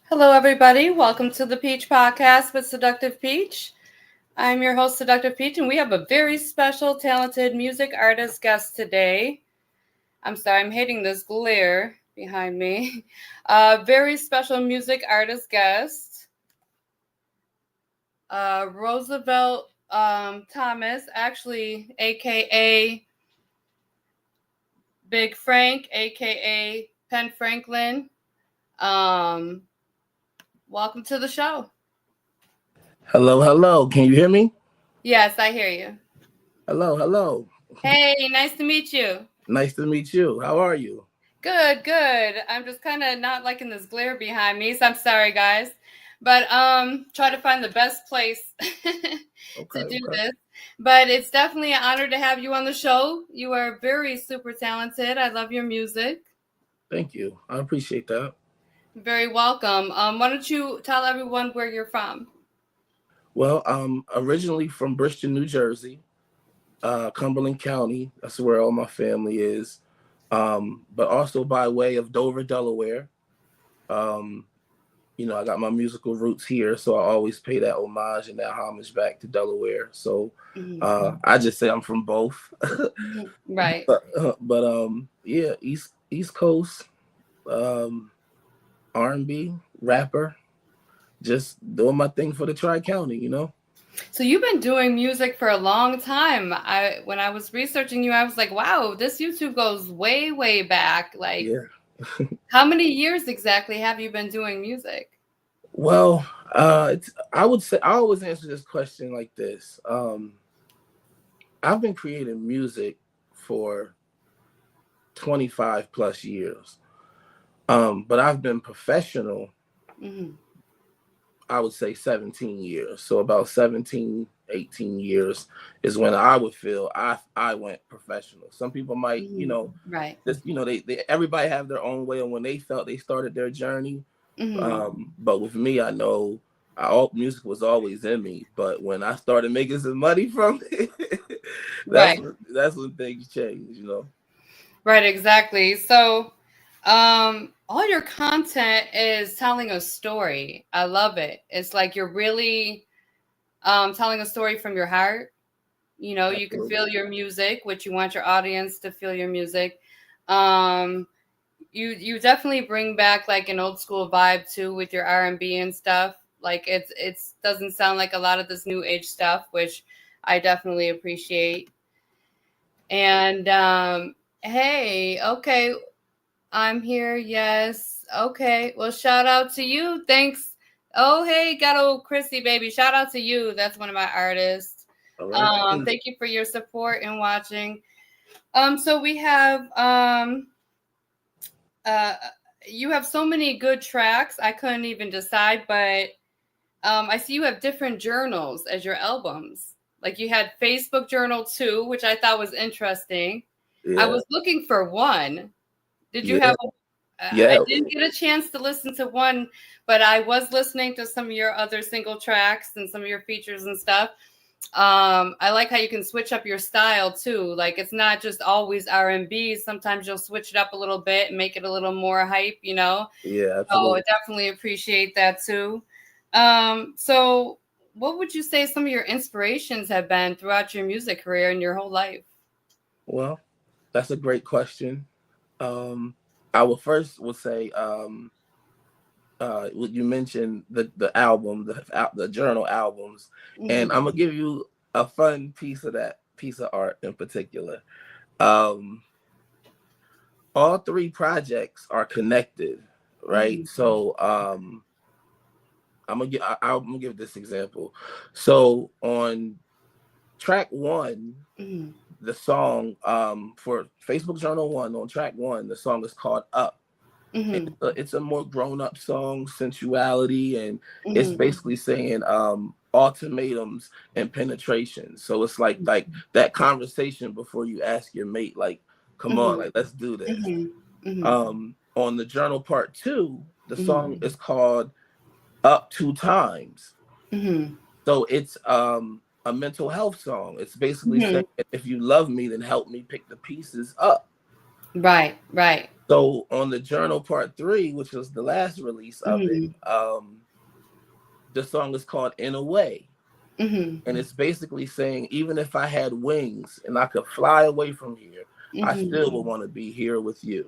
Hello, everybody. Welcome to the Peach Podcast with Seductive Peach. I'm your host, Seductive Peach, and we have a very special, talented music artist guest today. I'm sorry, I'm hating this glare behind me. Very special music artist guest, Roosevelt Thomas, actually, aka Big Frank, aka Penn Franklin. Um, Welcome to the show. Hello, hello. Can you hear me? Yes, I hear you. Hello, hello. Hey, nice to meet you. Nice to meet you. How are you? Good, good. I'm just kind of not liking this glare behind me, so I'm sorry, guys. But try to find the best place to do Okay. this. But it's definitely an honor to have you on the show. You are very super talented. I love your music. Thank you. I appreciate that. Very welcome. Why don't you tell everyone where you're from? Well, I'm originally from Bristol, New Jersey, Cumberland County. That's where all my family is. But also by way of Dover, Delaware. Um, I got my musical roots here, so I always pay that homage and that homage back to Delaware. So I just say I'm from both. Right. But yeah, East Coast, R&B rapper, just doing my thing for the Tri-County. So you've been doing music for a long time. When I was researching you, I was like, wow, this YouTube goes way, way back. Like, Yeah. how many years exactly have you been doing music? Well, I would say I always answer this question like this. I've been creating music for 25 plus years. But I've been professional, I would say 17 years. So about 17, 18 years is when I would feel I went professional. Some people might, right. just, they everybody have their own way on when they felt they started their journey. But with me, I know music was always in me. But when I started making some money from it, Right. that's when things changed. Right, exactly. So all your content is telling a story. I love it. It's like you're really telling a story from your heart. You know, you can feel your music, which you want your audience to feel your music. You definitely bring back like an old school vibe too with your R&B and stuff. Like it's doesn't sound like a lot of this new age stuff, which I definitely appreciate. And hey, okay, I'm here. Yes. Okay. Well, shout out to you. Thanks. Oh, hey, got old Chrissy, baby. Shout out to you. That's one of my artists. Right. Thank you for your support and watching. So we have uh you have so many good tracks. I couldn't even decide, but I see you have different journals as your albums. Like you had Facebook Journal 2, which I thought was interesting. Yeah. I was looking for one. Did you Yeah. have Yeah. I didn't get a chance to listen to one, but I was listening to some of your other single tracks and some of your features and stuff. I like how you can switch up your style too. Like it's not just always R&B. Sometimes you'll switch it up a little bit and make it a little more hype, you know? Yeah, So absolutely. I definitely appreciate that too. So what would you say some of your inspirations have been throughout your music career and your whole life? Well, that's a great question. I would say you mentioned the album, the journal albums, and I'm gonna give you a fun piece of that piece of art in particular. Um, all three projects are connected, right? So I'm gonna give this example. So on track one, the song for Facebook Journal 1, on track 1, the song is called Up. It's a more grown-up song, sensuality, and it's basically saying ultimatums and penetration. So it's like that conversation before you ask your mate, like, come on, like, let's do this. On the journal part 2, the song is called Up 2 times. So it's a mental health song. It's basically saying, if you love me, then help me pick the pieces up. Right, right. So on the Journal Part 3, which was the last release of it, the song is called In a Way. And it's basically saying, even if I had wings and I could fly away from here, I still would want to be here with you.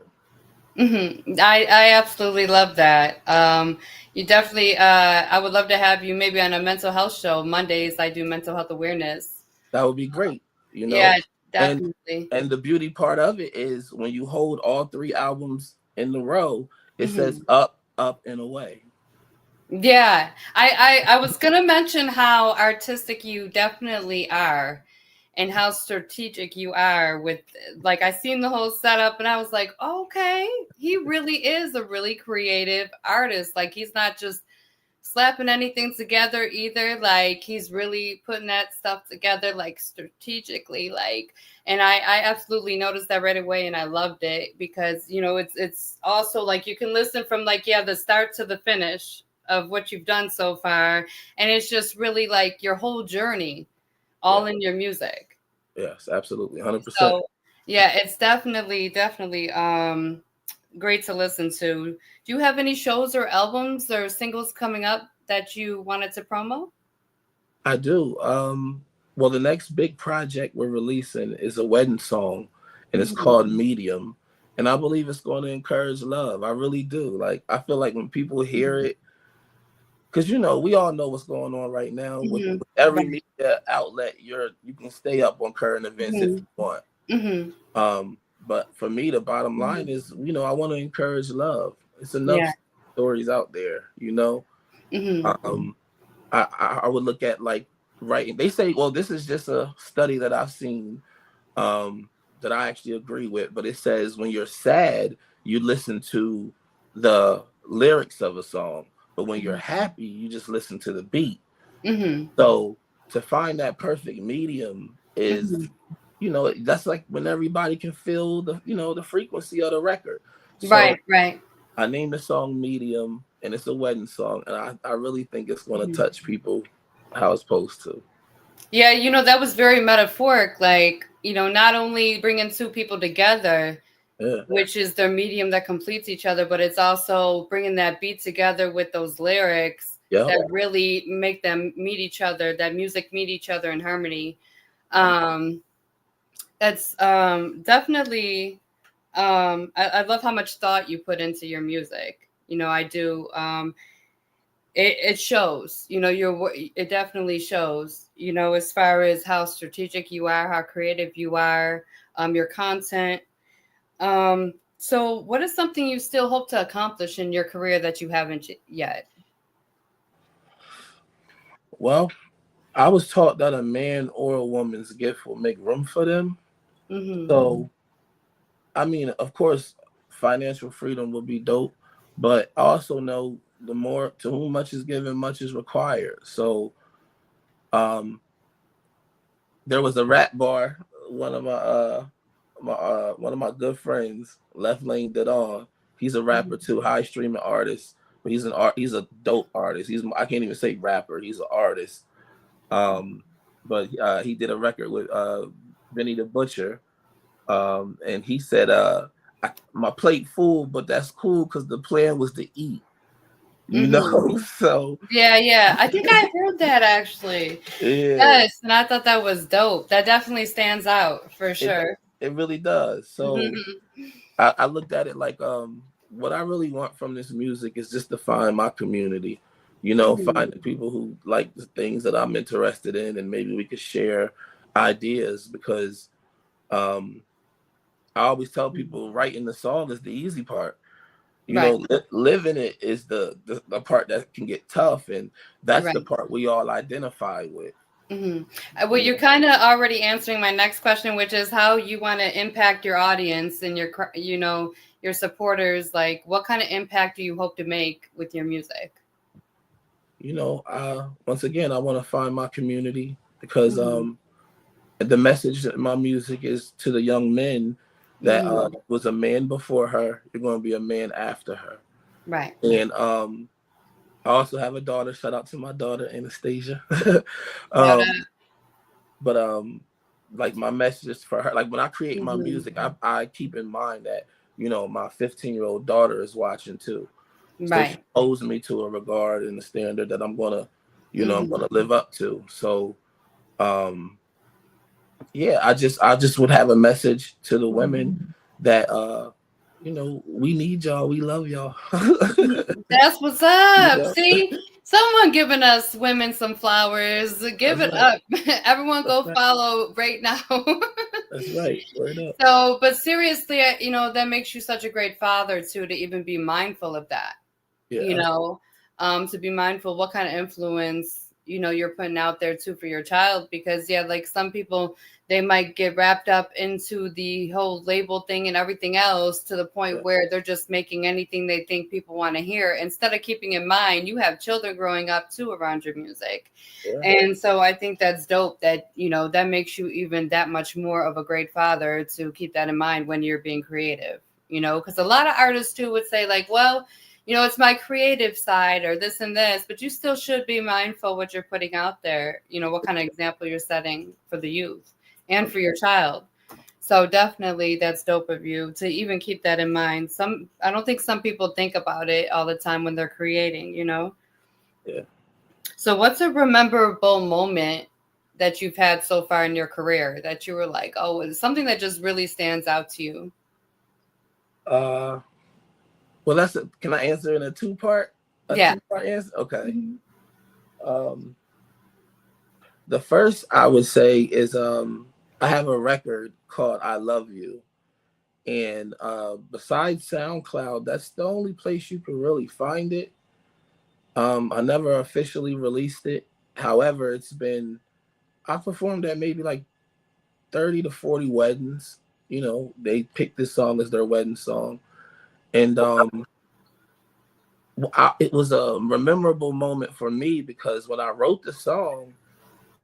I absolutely love that. You definitely, I would love to have you maybe on a mental health show. Mondays, I do mental health awareness. That would be great, Yeah, And definitely. the beauty part of it is when you hold all 3 albums in the row, it says up, up, and away. Yeah, I was gonna mention how artistic you definitely are, and how strategic you are with, like, I seen the whole setup and I was like, okay, he really is a really creative artist. Like, he's not just slapping anything together either. Like, he's really putting that stuff together, like, strategically. Like, and I absolutely noticed that right away, and I loved it because, you know, it's also like you can listen from, like, yeah, the start to the finish of what you've done so far, and it's just really like your whole journey all in your music. Yes, absolutely, 100%. So yeah, it's definitely great to listen to. Do you have any shows or albums or singles coming up that you wanted to promo? I do. Well, the next big project we're releasing is a wedding song, and it's Mhm. called Medium. And I believe it's going to encourage love. I really do. Like, I feel like when people hear it, because we all know what's going on right now with, Mhm. every Right. media outlet. You can stay up on current events if Mhm. you want. Mhm. But for me, the bottom line Mhm. is, I want to encourage love. It's enough Yeah. stories out there. Mhm. Um, I would look at, like, writing. They say, well, this is just a study that I've seen, that I actually agree with, but it says when you're sad, you listen to the lyrics of a song, but when you're happy, you just listen to the beat. Mhm. So to find that perfect medium is, Mhm. that's like when everybody can feel the frequency of the record. So Right. Right. I named the song Medium, and it's a wedding song, and I really think it's going to Mhm. touch people how it's supposed to. Yeah, that was very metaphoric. Like, not only bringing two people together, Yeah. which is their medium that completes each other, but it's also bringing that beat together with those lyrics Yep. that really make them meet each other, that music meet each other in harmony. Um, that's definitely, I love how much thought you put into your music. I do. It shows, it definitely shows, as far as how strategic you are, how creative you are, your content. So what is something you still hope to accomplish in your career that you haven't yet? Well, I was taught that a man or a woman's gift will make room for them. Mm-hmm. So, I mean, of course, financial freedom will be dope, but I also know the more to whom much is given, much is required. So, um, there was a rap bar. One of one of my good friends, Left Lane did on. He's a rapper too, high streaming artist, but he's a dope artist. I can't even say rapper. He's an artist. Um, but he did a record with Benny the Butcher, and he said, "My plate full, but that's cool because the plan was to eat." Mm-hmm. So Yeah, I think I heard that actually. yeah, Yes, and I thought that was dope. That definitely stands out for it sure. it really does. So Mm-hmm. I looked at it like, what I really want from this music is just to find my community, Mm-hmm. find the people who like the things that I'm interested in, and maybe we could share ideas because um, I always tell people writing the song is the easy part. Right. Living it is the part that can get tough, and that's the Right. part we all identify with. Hmm. Well, You you're know, kind of already answering my next question, which is how you want to impact your audience and your supporters. Like, what kind of impact do you hope to make with your music? once again, I want to find my community because Hmm. the message in my music is to the young men that Hmm. was a man before her, you're going to be a man after her. Right. And I also have a daughter. Shout out to my daughter Anastasia. Shout um, but like my message is for her. Like when I create my out. music, I keep in mind that my 15-year-old daughter is watching too. So she Right. holds me to a regard and a standard that I'm gonna, I'm Mm-hmm. gonna live up to. So yeah, I just would have a message to the women that we need y'all, we love y'all. That's what's up. See, someone giving us women some flowers. Give That's it right. up. Everyone That's go right. follow right now. That's right. Word up. So, but seriously, that makes you such a great father too, to even be mindful of that. you Yeah. know, to be mindful what kind of influence, you're putting out there too for your child. Because yeah, like some people, they might get wrapped up into the whole label thing and everything else to the point Yeah. where they're just making anything they think people want to hear, instead of keeping in mind you have children growing up too around your music. Yeah. And so I think that's dope that, that makes you even that much more of a great father, to keep that in mind when you're being creative, because a lot of artists too would say like, well, it's my creative side or this and this, but you still should be mindful what you're putting out there, what kind of example you're setting for the youth and for your child. So definitely that's dope of you to even keep that in mind. I don't think some people think about it all the time when they're creating. Yeah. So what's a rememberable moment that you've had so far in your career that you were like, oh, it's something that just really stands out to you? Well, can I answer in a two-part Yeah. answer? Okay. Mhm. The first I would say is I have a record called I Love You. And besides SoundCloud, that's the only place you can really find it. I never officially released it. However, I performed at maybe like 30 to 40 weddings. They picked this song as their wedding song. And it was a memorable moment for me because when I wrote the song,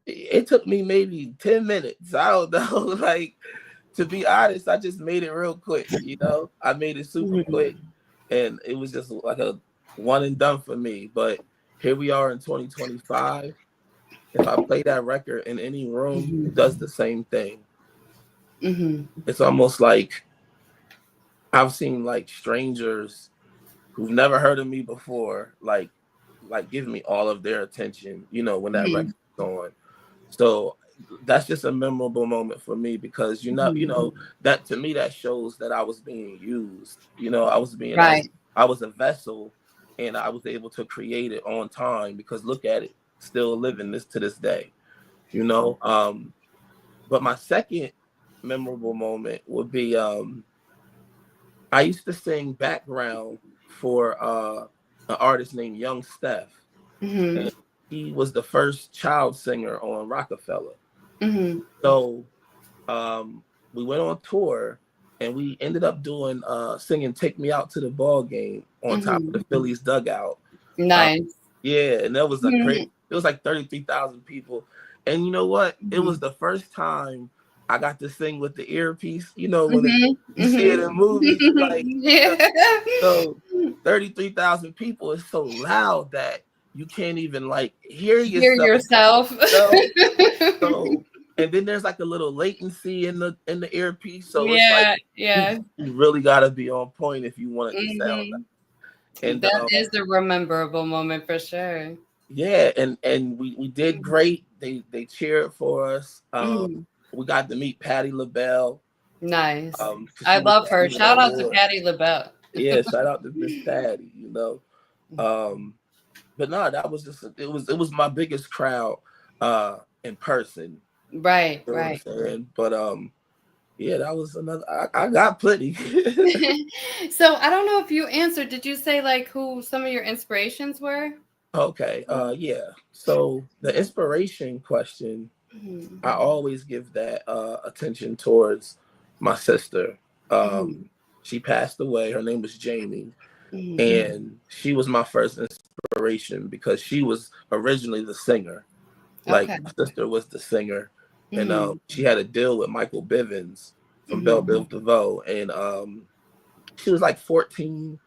it took me maybe 10 minutes. I don't know. Like, to be honest, I just made it real quick. I made it super quick. And it was just like a one and done for me. But here we are in 2025. If I play that record in any room, it does the same thing. It's almost like I've seen like strangers who've never heard of me before, like give me all of their attention, when that record's on. So that's just a memorable moment for me because that to me that shows that I was being used. Right. I was a vessel, and I was able to create it on time because look at it, still living this to this day. But my second memorable moment would be I used to sing background for an artist named Young Steph. And he was the first child singer on Rockefeller. So we went on tour and we ended up doing singing "Take Me Out to the Ball Game" on top of the Phillies dugout. Nice. Yeah, and that was it was like 33,000 people. And you know what? It was the first time I got to sing with the earpiece. When you see it in movies, like, Yeah. so 33,000 people is so loud that you can't even like hear Hear yourself. yourself. So, and then there's like a little latency in the earpiece. So it's like Yeah, yeah. you really got to be on point if you want it to sound nice. And That is a rememberable moment for sure. yeah, and we did great. They cheered for us. We got to meet Patti LaBelle. Nice. 'Cause I she was love her. receiving an Shout out to award. Patti LaBelle. Yeah, shout out to Miss Patty. But no, that was just it was my biggest crowd in person. Right, You know what I'm right. saying? But yeah, that was another. I got plenty. So I don't know if you answered. Did you say like who some of your inspirations were? Okay. Yeah. So the inspiration question, I always give that attention towards my sister. She passed away. Her name was Jamie, and she was my first inspiration because she was originally the singer. Like Okay. my sister was the singer, and she had a deal with Michael Bivins from Belle Biv DeVoe, and she was like 14,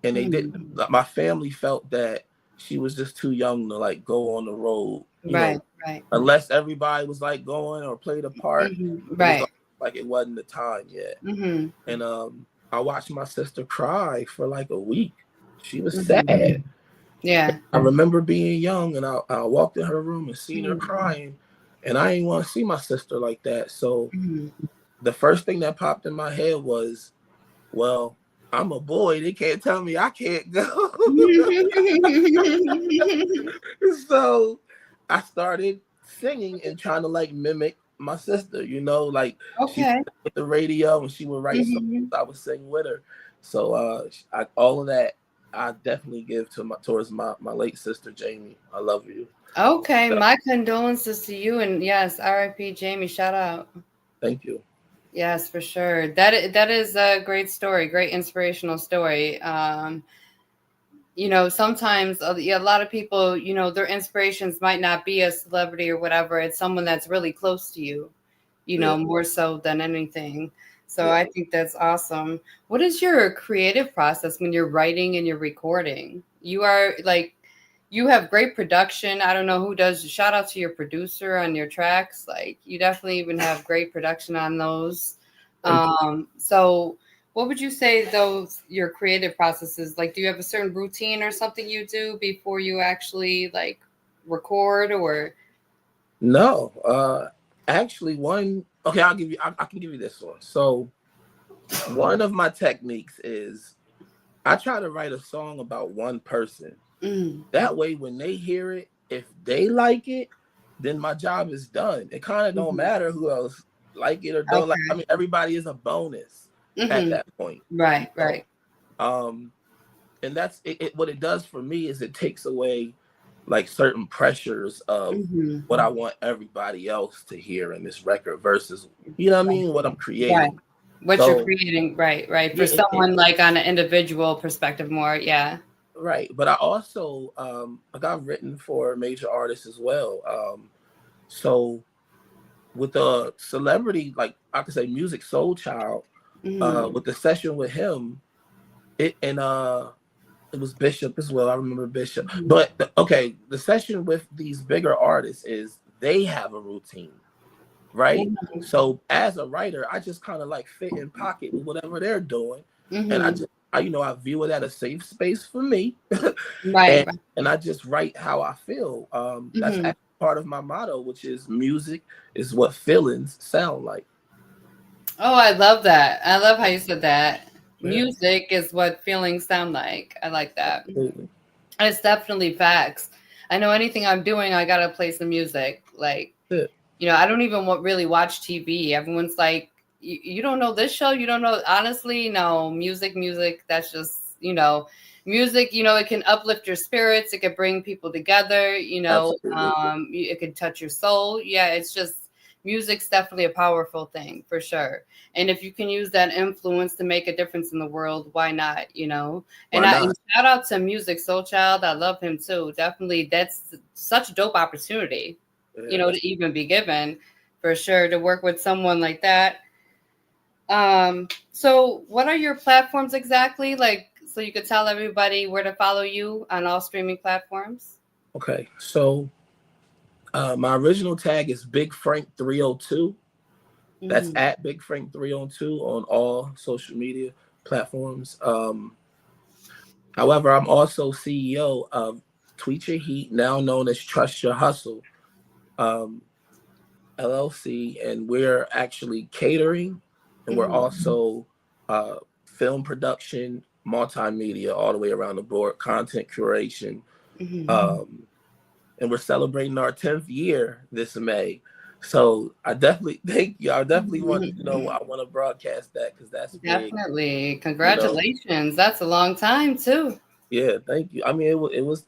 and they didn't. My family felt that she was just too young to like go on the road, Right, right. unless everybody was like going or played a part. It was Right. like it wasn't the time yet, and I watched my sister cry for like a week. She was Mhm. sad. Yeah. I remember being young, and I walked in her room and seen her Mhm. crying, and I didn't want to see my sister like that. So Mhm. the first thing that popped in my head was, well, I'm a boy. They can't tell me I can't go. So I started singing and trying to like mimic my sister, like she Okay. with the radio and she would write songs, Mhm. I would sing with her. So all of that I definitely give towards my late sister Jamie. I love you. Okay, So, my condolences to you, and yes, R.I.P. Jamie. Shout out. thank you. Yes, for sure. That is a great story, great inspirational story. Sometimes yeah, a lot of people, their inspirations might not be a celebrity or whatever. It's someone that's really close to you, Yeah, more so than anything. So yeah. I think that's awesome. What is your creative process when you're writing and you're recording? You have great production. I don't know who does. Shout out to your producer on your tracks. Like you definitely even have great production on those. Thank you. So what would you say those your creative processes? Like, do you have a certain routine or something you do before you actually like record or? No, actually, one. Okay, I'll give you. I can give you this one. So one of my techniques is I try to write a song about one person. Mm, That way, when they hear it, if they like it, then my job is done. It kind of don't mhm. matter who else like it or don't like. I Okay. mean, everybody is a bonus at Hmm. that point, you Right. know. Right. Um, and that's it. What it does for me is it takes away like certain pressures of Hmm. what I want everybody else to hear in this record versus what I mean, what I'm Right. creating. What you're So creating. Right. Right. For yeah, someone like on an individual perspective, more. Yeah. right. But I also I got written for major artists as well. So with a celebrity like I could say Music Soul Child, Hmm. with the session with him, it was Bishop as well. I remember Bishop. Hmm. But the session with these bigger artists is they have a routine, right? So as a writer, I just kind of like fit in pocket with whatever they're doing, and Hmm. I view it as a safe space for me, Right. and Right. I just write how I feel. That's Hmm. actually part of my motto, which is music is what feelings sound like. Oh, I love that. I love how you said that. Yeah, Music is what feelings sound like. I like that. absolutely. And it's definitely facts. I know anything I'm doing, I gotta play some music. Like, Yeah, I don't even really watch TV. Everyone's like, you don't know this show? You don't know? Honestly, no. Music, that's just, music, it can uplift your spirits. It could bring people together, absolutely. it could touch your soul. Yeah, it's just, music's definitely a powerful thing for sure. And if you can use that influence to make a difference in the world, why not? Why And not? shout out to Music Soul Child. I love him too. Definitely, that's such a dope opportunity Yeah. to even be given for sure to work with someone like that. So what are your platforms exactly? Like, so you could tell everybody where to follow you on all streaming platforms. Okay. So my original tag is Big Frank 302. That's Hmm. at Big Frank 302 on all social media platforms. However, I'm also CEO of Tweet Your Heat, now known as Trust Your Hustle, um, LLC, and we're actually catering, and we're Hmm. also film production, multimedia, all the way around the board, content curation, Hmm. um, and we're celebrating our 10th year this May. So I definitely thank you. I definitely want I want to broadcast that because that's big. Definitely. You know, Congratulations. That's a long time too. yeah, thank you. I mean, it was,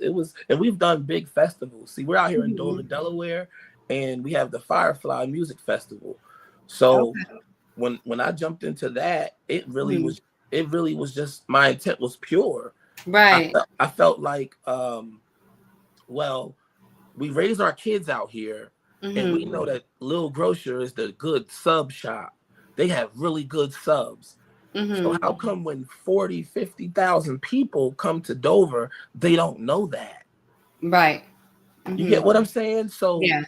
and we've done big festivals. See, we're out here in Dover, Mhm. Delaware, and we have the Firefly Music Festival. So Okay. when I jumped into that, Mhm. it really was just my intent was pure. Right. I felt like well, we raise our kids out here, and we Hmm. know that Little Grocer is the good sub shop. They have really good subs. So Hmm. how come when 40, 50,000 people come to Dover, they don't know that? Right. You Hmm. get what I'm saying? So Yeah.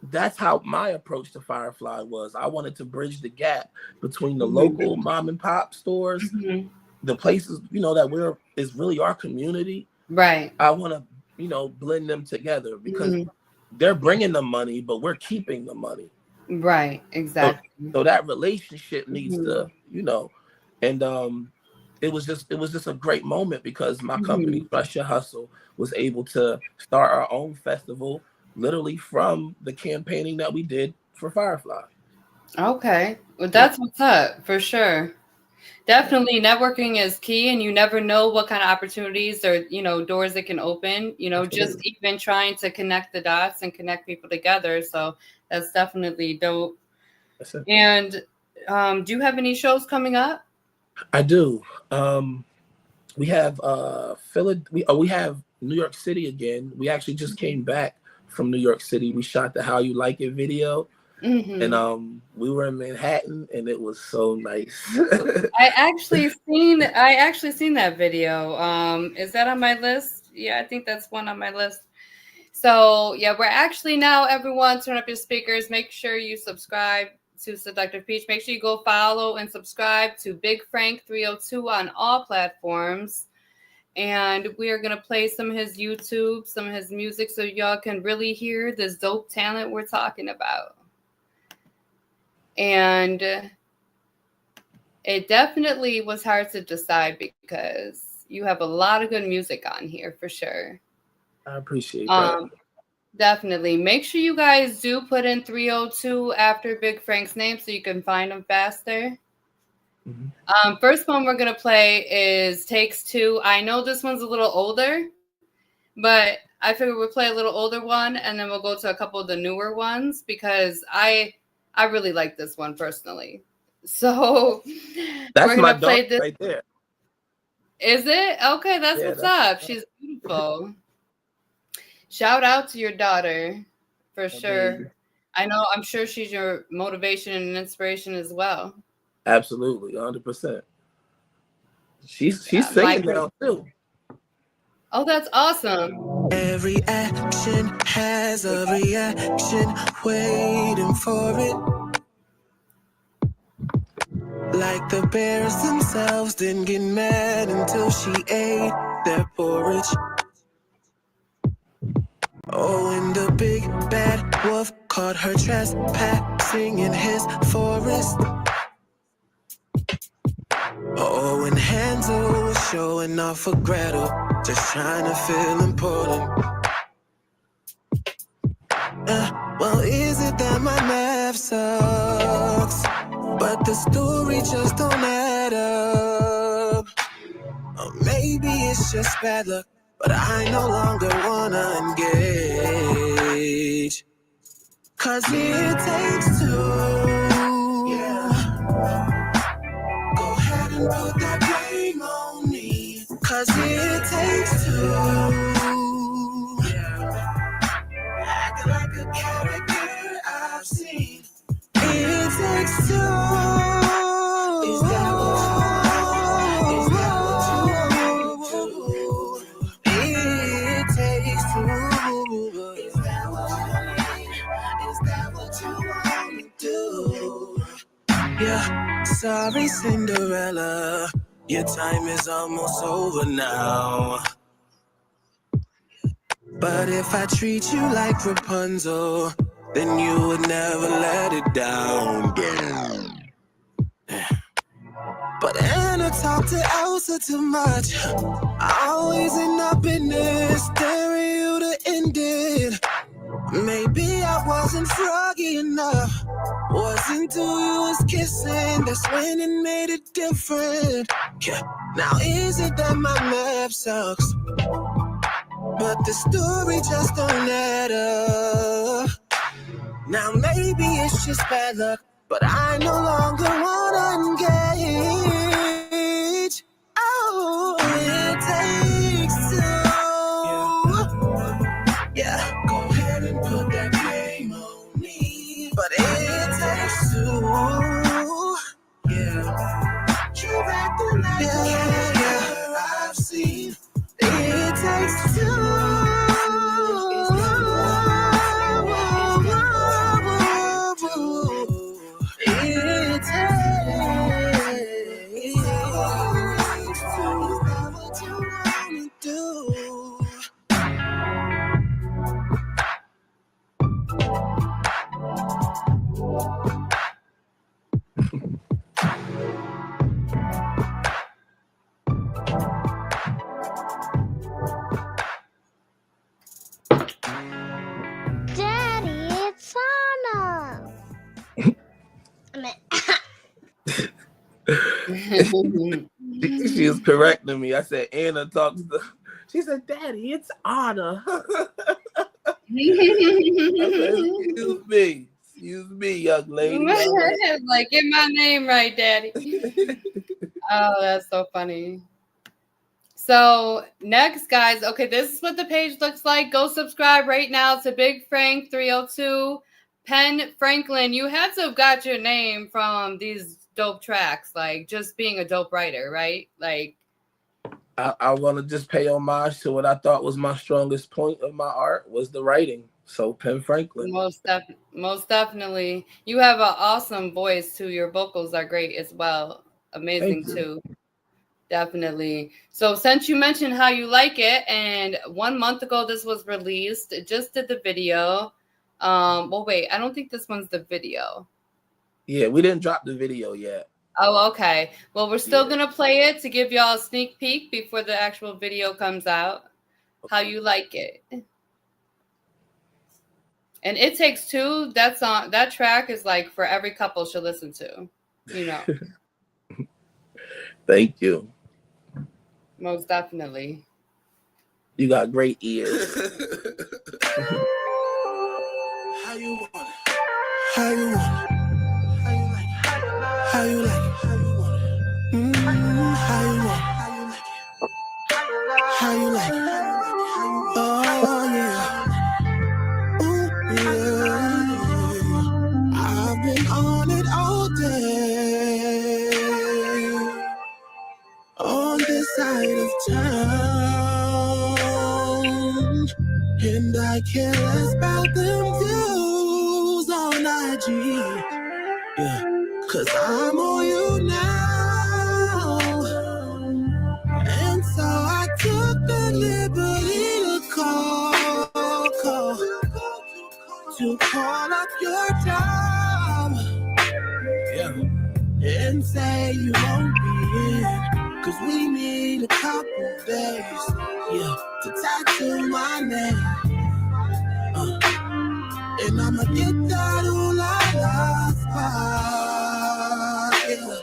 that's how my approach to Firefly was. I wanted to bridge the gap between the Mhm. local mom and pop stores, Mhm. the places, that is really our community. Right. I want to, blend them together because Mhm. they're bringing the money, but we're keeping the money. Right. So, Exactly. so that relationship needs Mhm. to, and it was just a great moment because my company, Mhm. Trust Your Hustle, was able to start our own festival literally from the campaigning that we did for Firefly. Okay. Well, Yeah. that's what's up for sure. Definitely, networking is key, and you never know what kind of opportunities or doors it can open. Just Absolutely. even trying to connect the dots and connect people together. So that's definitely dope. That's it. And do you have any shows coming up? I do. We have we have New York City again. We actually just came back from New York City. We shot the How You Like It video, and Hmm. we were in Manhattan, and it was so nice. I actually seen that video. Is that on my list? Yeah, I think that's one on my list. So yeah, we're actually now, everyone, turn up your speakers. Make sure you subscribe to Seductive Peach. Make sure you go follow and subscribe to Big Frank 302 on all platforms. And we are gonna play some of his YouTube, some of his music, so y'all can really hear this dope talent we're talking about. And it definitely was hard to decide because you have a lot of good music on here for sure. I appreciate that. Um, Definitely. Make sure you guys do put in 302 after Big Frank's name so you can find him faster. Mhm. First one we're going to play is Takes Two. I know this one's a little older, but I figured we'll play a little older one and then we'll go to a couple of the newer ones because I really like this one personally. So we're That's going my to daughter play this. right there. Is it? Okay, that's Yeah, what's that's up. She's beautiful. Shout out to your daughter for my sure. baby. I'm sure she's your motivation and inspiration as well. Absolutely, 100%. She's Yeah, singing now too. oh, that's awesome. Every action has a reaction, waiting for it. Like the bears themselves didn't get mad until she ate their porridge. Oh, and the big bad wolf caught her trespassing in his forest. Oh, and Hansel was showing off for Gretel, just trying to feel important. Well, is it that my math sucks? But the story just don't add up. Or maybe it's just bad luck, but I no longer wanna engage. 'Cause it takes two. Yeah. Go ahead and put that blame on me. 'Cause it takes two. Yeah. Acting like a character I've seen. It takes two. Is that what you do? It takes two. Is that what you need? Is that what you want to do? Yeah, sorry Cinderella, your time is almost over now. But if I treat you like Rapunzel, then you would never let it down. But Anna talked to Elsa too much. I always end up in this, daring you to end it. Maybe I wasn't froggy enough. Wasn't till you was kissing, that's when it made it different. Yeah. Now is it that my map sucks? But the story just don't add up. Now maybe it's just bad luck, but I no longer wanna engage. Oh, it takes two. Yeah, go ahead and put that blame on me. But it takes two. Yeah, you acting like a character I've seen. It takes two. She was correcting me. I said, Anna talks to. She said, Daddy, it's Anna. I said, excuse me, young lady. Like, get my name right, Daddy. Oh, that's so funny. So next, guys, okay, this is what the page looks like. Go subscribe right now to Big Frank 302. Penn Franklin, you had to have got your name from these dope tracks, like just being a dope writer, right? Like, I want to just pay homage to what I thought was my strongest point of my art was the writing. So Penn Franklin. Most definitely. You have an awesome voice too. Your vocals are great as well. Amazing too. Definitely. So since you mentioned How You Like It, and 1 month ago this was released, it just did the video. Well, wait, I don't think this one's the video. Yeah, we didn't drop the video yet. Oh, okay. Well, we're still gonna play it to give y'all a sneak peek before the actual video comes out. Okay. How You Like It. And It Takes Two, that track is like for every couple should listen to, you know. Thank you. Most definitely. You got great ears. How you want it? How you want it? How you like it? How you like it? How you want it? How you want it? How you like it? Oh yeah. Ooh yeah. I've been on it all day. On this side of town, and I care less about them views on IG. Yeah, 'cause I'm on you now. And so I took the liberty to call up your job. Yeah. And say you won't be in, 'cause we need a couple days, yeah, to tattoo my name. And I'ma get that ooh la la spot, yeah.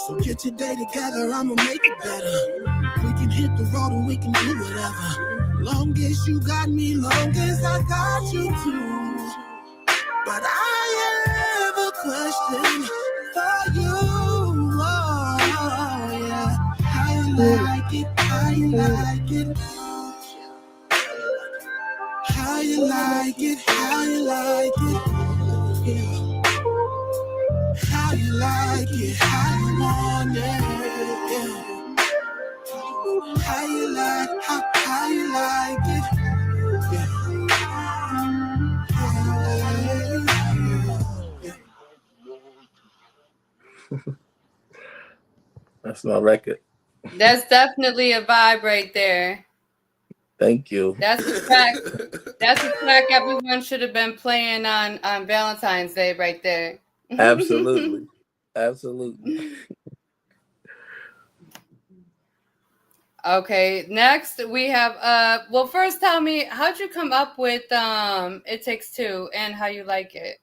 So get your day together, I'ma make it better. We can hit the road and we can do whatever. Long as you got me, long as I got you too. But I have a question for you. Oh, yeah. How you like it? How you like it? How you like it? How you like it? Yeah. How you like it? How you want it? Yeah. How you like? How you like it? Yeah. That's my record. That's definitely a vibe right there. Thank you. That's the track. That's the track everyone should have been playing on Valentine's Day right there. Absolutely. Absolutely. Okay, next we have well, first tell me, how'd you come up with It Takes Two and How You Like It?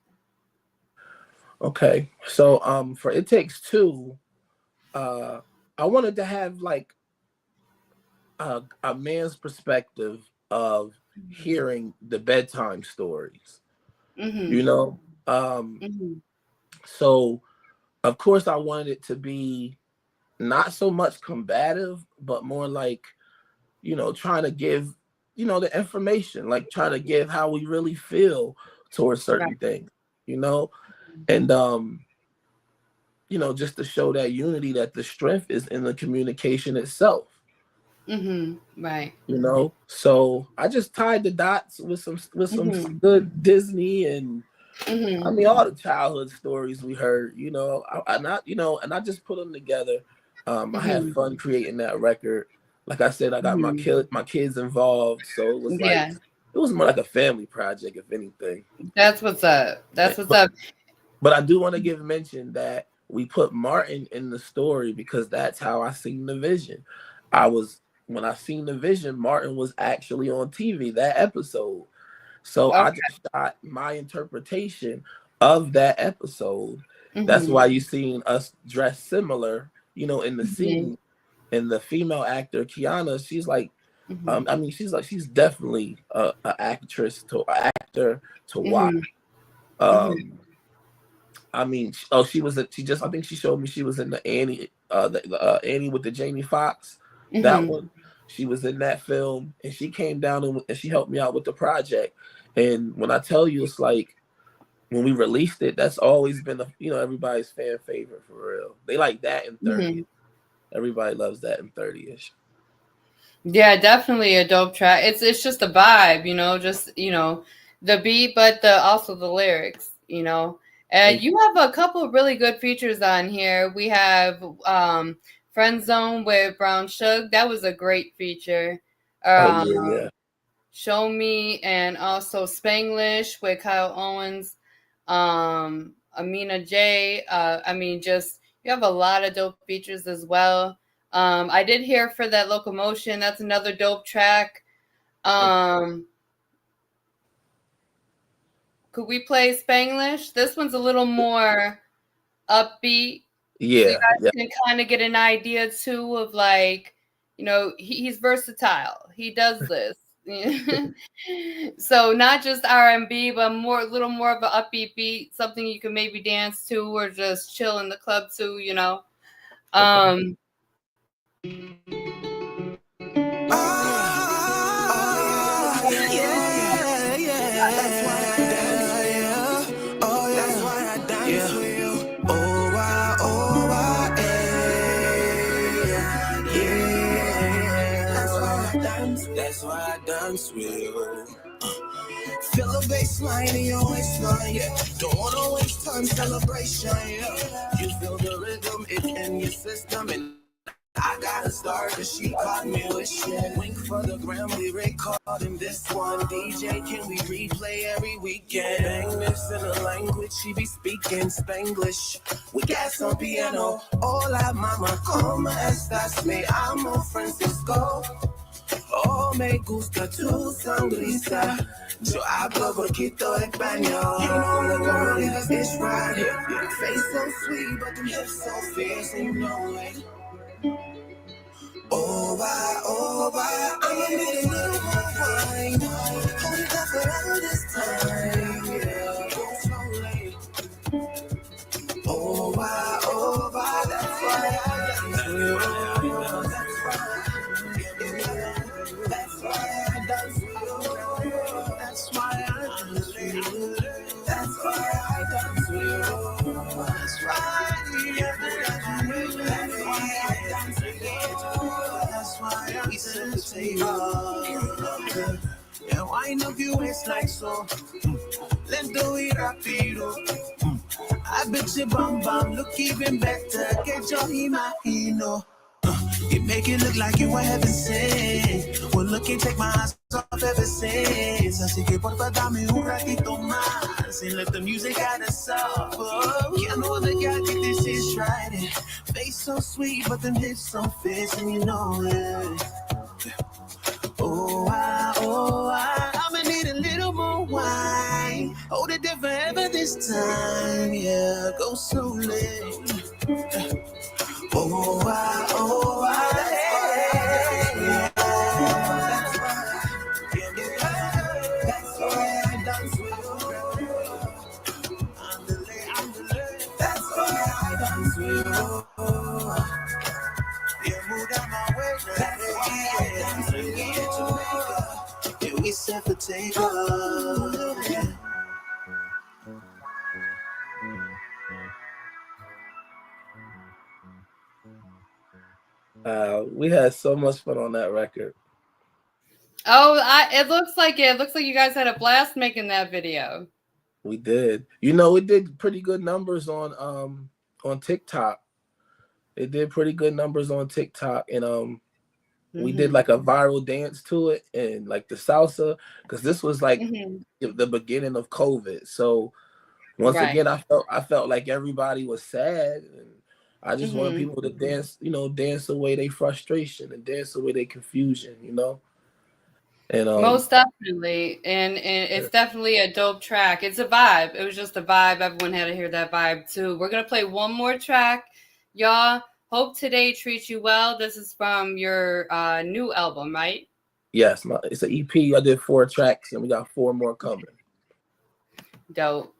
Okay. So for It Takes Two, I wanted to have like a man's perspective of hearing the bedtime stories. You know? So of course I wanted it to be not so much combative, but more like, you know, trying to give, you know, the information, like trying to give how we really feel towards certain things, you know, and, you know, just to show that unity, that the strength is in the communication itself. Right. You know, so I just tied the dots with some good Disney and I mean all the childhood stories we heard, you know, and I just put them together. I had fun creating that record. Like I said, I got my kids involved, so it was like it was more like a family project, if anything. That's what's up. That's what's up. But I do want to give mention that we put Martin in the story because that's how I seen the vision. When I seen the vision, Martin was actually on TV that episode. So I just shot my interpretation of that episode. That's why you seen us dressed similar you know, in the Mm-hmm. scene. And the female actor Kiana, she's like, Mm-hmm. I mean, she's definitely a actor to watch. Mm-hmm. Mm-hmm. I mean, I think she showed me she was in the Annie, Annie with the Jamie Foxx, that Mm-hmm. one. She was in that film, and she came down and she helped me out with the project. And when I tell you, it's like when we released it, that's always been everybody's fan favorite for real. They like that in 30. Mm-hmm. Everybody loves that in 30ish. Yeah, definitely a dope track. It's just a vibe, just the beat, but also the lyrics, And Thank you. you have a couple of really good features on here. We have Friend Zone with Brown Sugar. That was a great feature. Oh yeah. Show Me, and also Spanglish with Kyle Owens, Amina J. Just you have a lot of dope features as well. I did hear For That Locomotion. That's another dope track. Could we play Spanglish? This one's a little more upbeat. So you Yeah, guys yeah. can kind of get an idea too of like, he's versatile. He does this. So not just R&B, but a little more of an upbeat beat, something you can maybe dance to or just chill in the club to, Okay. That's why I dance with you. Feel the baseline in your waistline, yeah. Don't wanna waste time, celebration, yeah. You feel the rhythm, it's in your system, and I gotta start, cause she caught me wishing. Wink for the gram, we recording this one. DJ, can we replay every weekend? Bang this in a language, she be speaking Spanglish. We got some piano, hola mama, como estas? Me amo Francisco. Oh, me gusta tu sonrisa. Yo hablo poquito español. You know the girl, yes, it's right. Your face so sweet, but the hips so fierce, and you know it. Oh, why, I'ma need a little more wine. Hold it up around this time, yeah, go slowly. Oh, why, that's why I dance with you. That's why I dance with you. That's why I dance with you. That's why I dance with you. That's why I dance with you. That's why I dance with you. Yeah, wind up your waist like so. Let's do it rapido. I bet your bum bum look even better. Get your imagino. You make it look like you were heaven sent. Well, look and take my eyes off ever since. Así que porfa dame un ratito más and let the music guide us up. Oh, yeah, no other guy get this is right. Face so sweet, but them hips so fit, and you know it. Oh, I'ma need a little more wine. Hold it there forever this time, yeah. Go slowly. Oh, yeah. That's why I dance with you. That's why I dance with you. Yeah, move down my way. That's why I dance with you. Yeah, we set the table. Yeah. We had so much fun on that record. Oh, it looks like you guys had a blast making that video. We did. It did pretty good numbers on TikTok. It did pretty good numbers on TikTok, and we did like a viral dance to it and like the salsa, because this was like the beginning of COVID. So once again, I felt like everybody was sad, and I just wanted people to dance, dance away their frustration and dance away their confusion, And most definitely, and it's definitely a dope track. It's a vibe. It was just a vibe. Everyone had to hear that vibe too. We're gonna play one more track, y'all. Hope Today Treats You Well. This is from your new album, right? Yes, it's an EP. I did 4 tracks, and we got 4 more coming. Dope.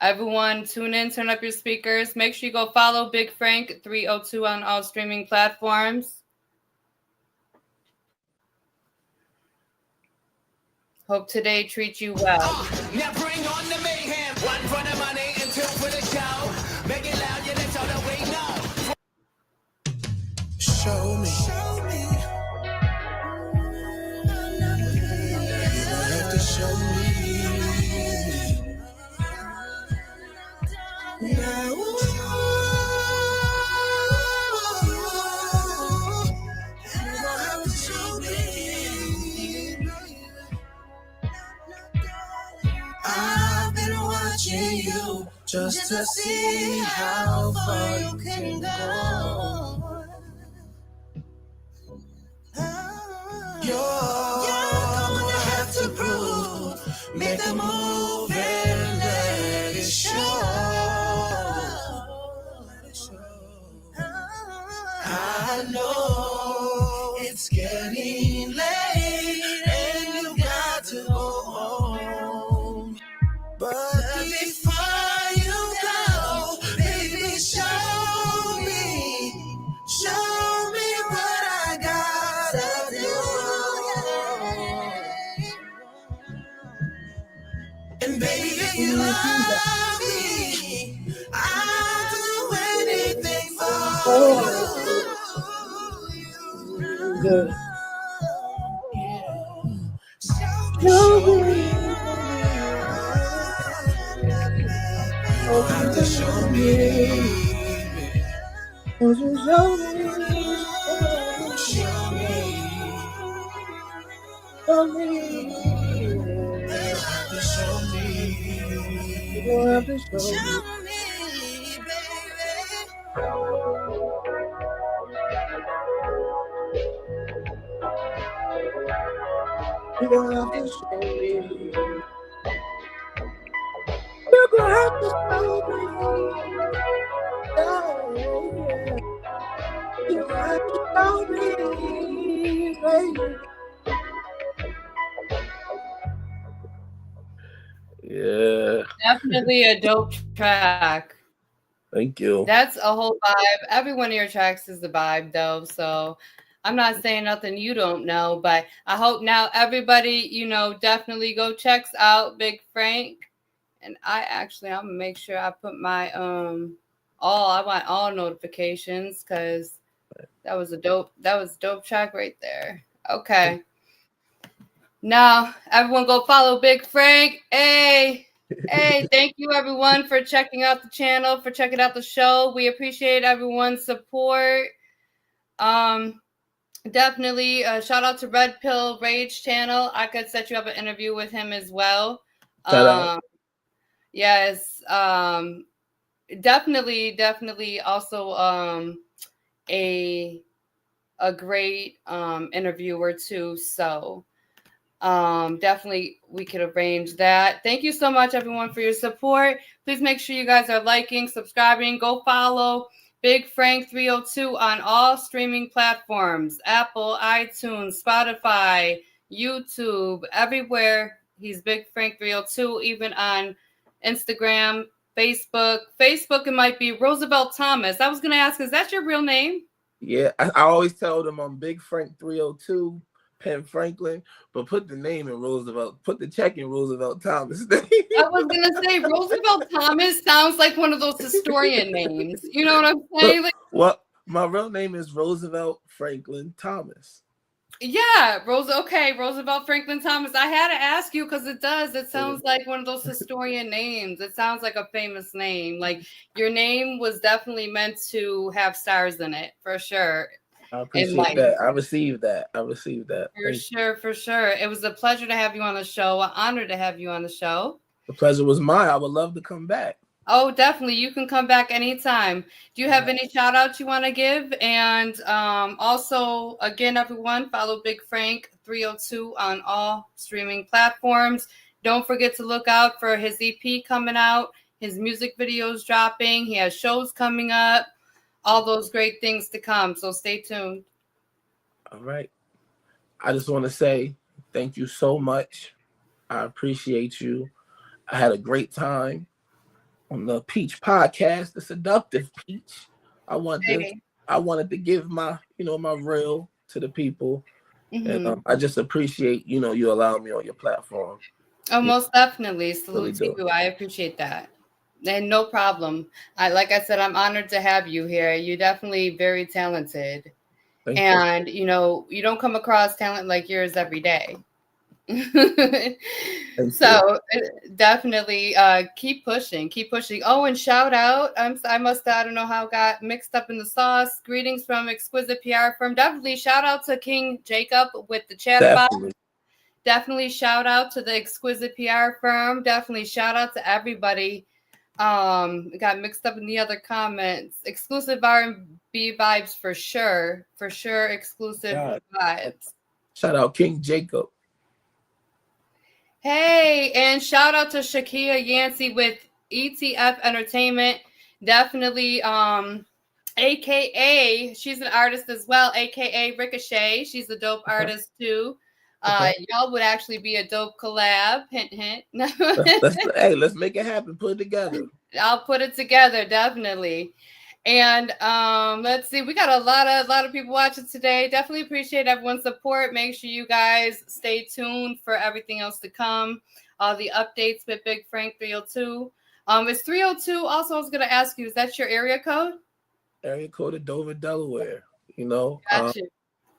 Everyone, tune in, turn up your speakers. Make sure you go follow Big Frank 302 on all streaming platforms. Hope Today Treats You Well. Now bring on the mayhem. 1 for the money and 2 for the show. Make it loud, yeah, that's all that we know. Show me. Show me. You don't have to show me. Now, you don't have to show me. I've been watching you just to see how far you can go. You're gonna have to prove, make the move and let it show. I know it's getting late and you got to go home. But before you go, baby, show me what I gotta do. And baby, if you love me, I'll do anything for you. Show me. You don't have to show me. Won't you show me? Show me. Show me. You don't have to show me. You don't have to show me. Show me, baby. You don't have to show me. You're gonna have to show me. Oh, yeah. You have to show me, baby. Yeah. Definitely a dope track. Thank you. That's a whole vibe. Every one of your tracks is the vibe, though. So I'm not saying nothing you don't know, but I hope now everybody, definitely go checks out Big Frank. And I'm gonna make sure I put my I want all notifications because that was a dope track right there. Okay. Now everyone go follow Big Frank. Hey, thank you everyone for checking out the channel, for checking out the show. We appreciate everyone's support. Definitely shout out to Red Pill Rage channel. I could set you up an interview with him as well. Yes. Definitely also a great interviewer too. So definitely we could arrange that. Thank you so much everyone for your support. Please make sure you guys are liking, subscribing. Go follow Big Frank 302 on all streaming platforms: Apple, iTunes, Spotify, YouTube, everywhere. He's Big Frank 302, even on Instagram, Facebook. It might be Roosevelt Thomas. I was gonna ask, is that your real name? Yeah, I always tell them I'm Big Frank 302, Penn Franklin, but put the name in Roosevelt. Put the check in Roosevelt Thomas. I was gonna say Roosevelt Thomas sounds like one of those historian names. You know what I'm saying? Well, my real name is Roosevelt Franklin Thomas. Yeah, Roosevelt Franklin Thomas. I had to ask you because it sounds like one of those historian names. It sounds like a famous name. Like your name was definitely meant to have stars in it, for sure. I appreciate that. I received that. For sure. It was a pleasure to have you on the show. An honor to have you on the show. The pleasure was mine. I would love to come back. Oh, definitely. You can come back anytime. Do you have any shout outs you want to give? And also, again, everyone, follow Big Frank 302 on all streaming platforms. Don't forget to look out for his EP coming out, his music videos dropping. He has shows coming up. all those great things to come. So stay tuned. All right. I just want to say thank you so much. I appreciate you. I had a great time on the Peach podcast, the Seductive Peach. I wanted to give my, my real to the people. And I just appreciate, you allowing me on your platform. Oh, most definitely. Salute Really to do. you. I appreciate that. And no problem. Like I said, I'm honored to have you here. You're definitely very talented. Thank And, you don't come across talent like yours every day. So definitely keep pushing. Oh, and shout out. I don't know how I got mixed up in the sauce. Greetings from Exquisite PR Firm. Definitely shout out to King Jacob with the chat box. Definitely shout out to the Exquisite PR Firm. Definitely shout out to everybody. Got mixed up in the other comments. Exclusive R&B vibes for sure. For sure, exclusive vibes. Shout out King Jacob. Hey, and shout out to Shakia Yancey with ETF Entertainment. Definitely, AKA, she's an artist as well, AKA Ricochet. She's a dope artist too. Y'all would actually be a dope collab. Hint, hint. Let's make it happen. Put it together. I'll put it together, definitely. And let's see, we got a lot of people watching today. Definitely appreciate everyone's support. Make sure you guys stay tuned for everything else to come. All the updates with Big Frank 302. It's 302. Also, I was going to ask you, is that your area code? Area code of Dover, Delaware. Gotcha.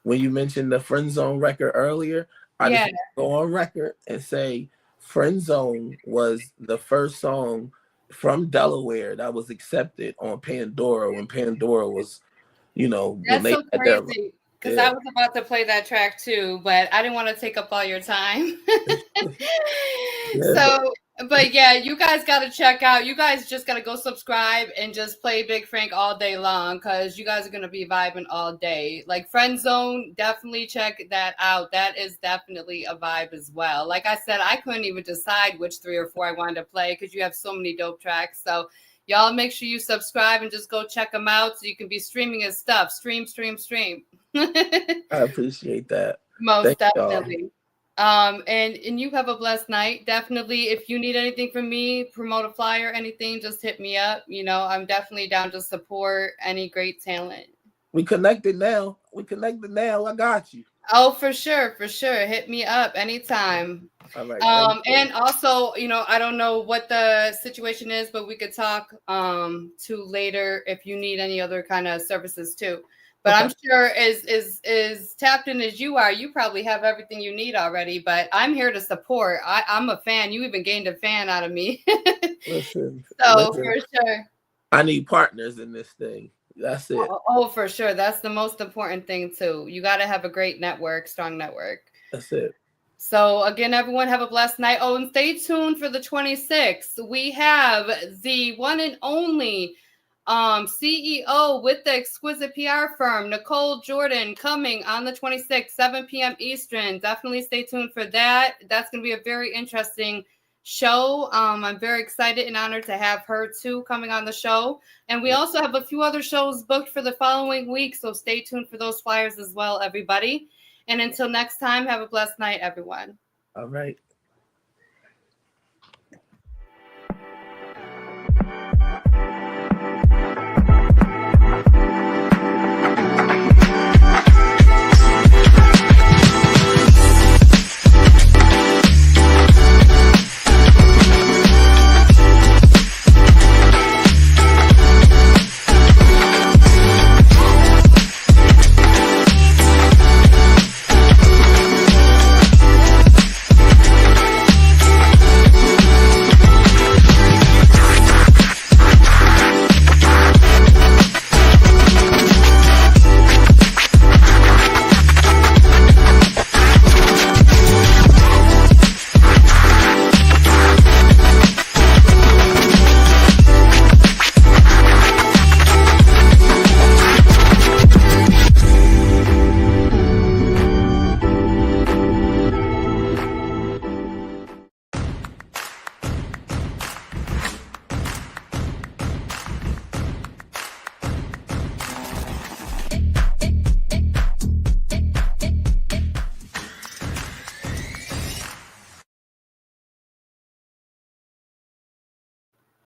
When you mentioned the Friend Zone record earlier, I just go on record and say Friend Zone was the first song from Delaware that was accepted on Pandora when Pandora was, that's so crazy because I was about to play that track too, but I didn't want to take up all your time. But yeah, you guys got to check out. You guys just got to go subscribe and just play Big Frank all day long because you guys are going to be vibing all day. Like Friend Zone, definitely check that out. That is definitely a vibe as well. Like I said, I couldn't even decide which 3 or 4 I wanted to play because you have so many dope tracks. So y'all make sure you subscribe and just go check them out so you can be streaming his stuff. Stream. I appreciate that. Most definitely. And you have a blessed night. Definitely, if you need anything from me, promote a flyer, anything, just hit me up. I'm definitely down to support any great talent. We connected now. I got you. Oh, for sure. Hit me up anytime. All right. And also, I don't know what the situation is, but we could talk to later if you need any other kind of services too. But I'm sure as tapped in as you are, you probably have everything you need already. But I'm here to support. I'm a fan. You even gained a fan out of me. Listen. For sure. I need partners in this thing. That's it. Oh, for sure. That's the most important thing too. You got to have a great network, strong network. That's it. So again, everyone have a blessed night. Oh, and stay tuned for the 26th. We have the one and only CEO with the Exquisite PR Firm, Nicole Jordan, coming on the 26th, 7 p.m. Eastern. Definitely stay tuned for that. That's going to be a very interesting show. I'm very excited and honored to have her too coming on the show. And we also have a few other shows booked for the following week. So stay tuned for those flyers as well, everybody. And until next time, have a blessed night, everyone. All right.